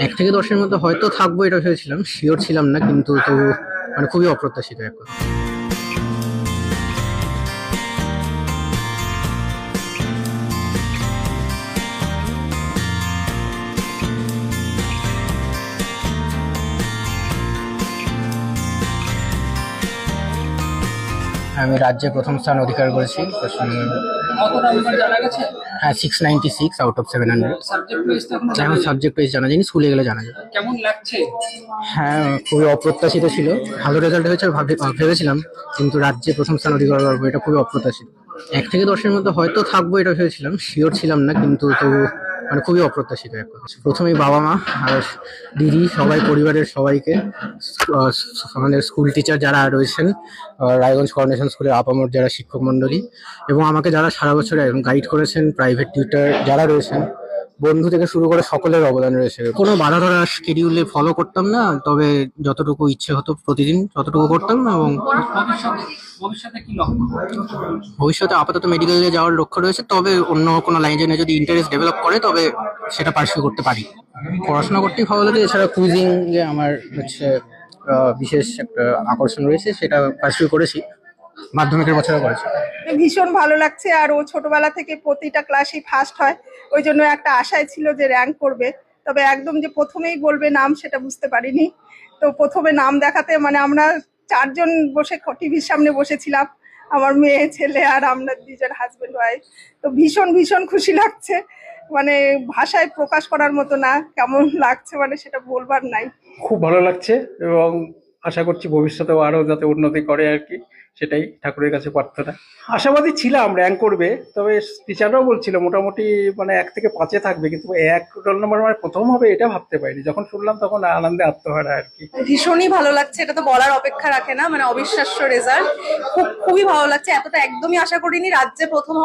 1 থেকে 10-এর মধ্যে হয়তো থাকবো এটা ভেবেছিলাম, শিওর ছিলাম না, কিন্তু তো মানে খুবই অপ্রত্যাশিত এক কথা। আমি রাজ্যে প্রথম স্থান অধিকার করেছি পশ্চিমবঙ্গে। কত নাম্বার জানা গেছে? হ্যাঁ, 696 আউট অফ 700। সাবজেক্ট ওয়াইজ তো এখনো জানা এখন যায়নি। সাবজেক্ট ওয়াইজ জানা যায়নি, স্কুলে গেলে জানা যাবে। কেমন লাগছে? হ্যাঁ, খুবই অপ্রত্যাশিত ছিল। ভালো রেজাল্ট হয়েছে ভেবেছিলাম, কিন্তু রাজ্যে প্রথম স্থান অধিকার করবো এটা খুবই অপ্রত্যাশিত। 1 থেকে 10-এর মধ্যে হয়তো থাকবো এটা ভেবেছিলাম, শিওর ছিলাম না, কিন্তু তো মানে খুবই অপ্রত্যাশিত এক কথা। প্রথমেই বাবা মা আর দিদি সবাই, পরিবারের সবাইকে, আমাদের স্কুল টিচার যারা রয়েছেন, রায়গঞ্জ করোনেশন স্কুলের আপামর যারা শিক্ষক মণ্ডলী, এবং আমাকে যারা সারা বছর গাইড করেছেন, প্রাইভেট টিউটর যারা রয়েছেন, বন্ধু থেকে শুরু করে সকলের অবদান রয়েছে। কোনো বাধা ধরা শিডিউলে ফলো করতাম না, তবে যতটুকু ইচ্ছে হতো প্রতিদিন ততটুকু করতাম। এবং ভবিষ্যতে ভবিষ্যতে কি লক্ষ্য? ভবিষ্যতে আপাতত মেডিকেলে যাওয়ার লক্ষ্য রয়েছে, তবে অন্য কোনো লাইনে যদি ইন্টারেস্ট ডেভেলপ করে তবে সেটা পার্সিউ করতে পারি। পড়াশোনা করতেই ভালো লাগে, এছাড়া কুইজিং যে আমার হচ্ছে বিশেষ একটা আকর্ষণ রয়েছে, সেটা পার্সিউ করেছি, মাধ্যমিকের বছরে করেছি। ভীষণ ভালো লাগছে। আর ও ছোটবেলা থেকে প্রতিটা ক্লাসই ফার্স্ট হয়, ওই জন্য একটা আশায় ছিল যে র্যাঙ্ক করবে। তবে একদম যে প্রথমেই বলবে নাম সেটা বুঝতে পারিনি। তো প্রথমে নাম দেখাতে মানে আমরা 4জন বসে টিভির সামনে বসেছিলাম, আমার মেয়ে, ছেলে আর আমরা 2জন হাজবেন্ড ওয়াইফ। তো ভীষণ ভীষণ খুশি লাগছে, মানে ভাষায় প্রকাশ করার মতো না। কেমন লাগছে মানে সেটা বলবার নাই। খুব ভালো লাগছে, এবং আশা করছি ভবিষ্যতেও আরো যাতে উন্নতি করে আর কি, সেটাই ঠাকুরের কাছে প্রার্থনা। আশাবাদী ছিলাম র্যাঙ্ক করবে, তবে টিচাররাও বলছিল মোটামুটি মানে 1 থেকে 5-এ থাকবে, কিন্তু রোল নম্বর মানে প্রথম হবে এটা ভাবতে পারিনি। যখন শুনলাম তখন আনন্দে আত্মহারা আর কি। ভীষণই ভালো লাগছে, এটা তো বলার অপেক্ষা রাখে না, মানে অবিশ্বাস্য রেজাল্ট। খুবই ভালো লাগছে, এতটা একদমই আশা করিনি রাজ্যে প্রথম হওয়া।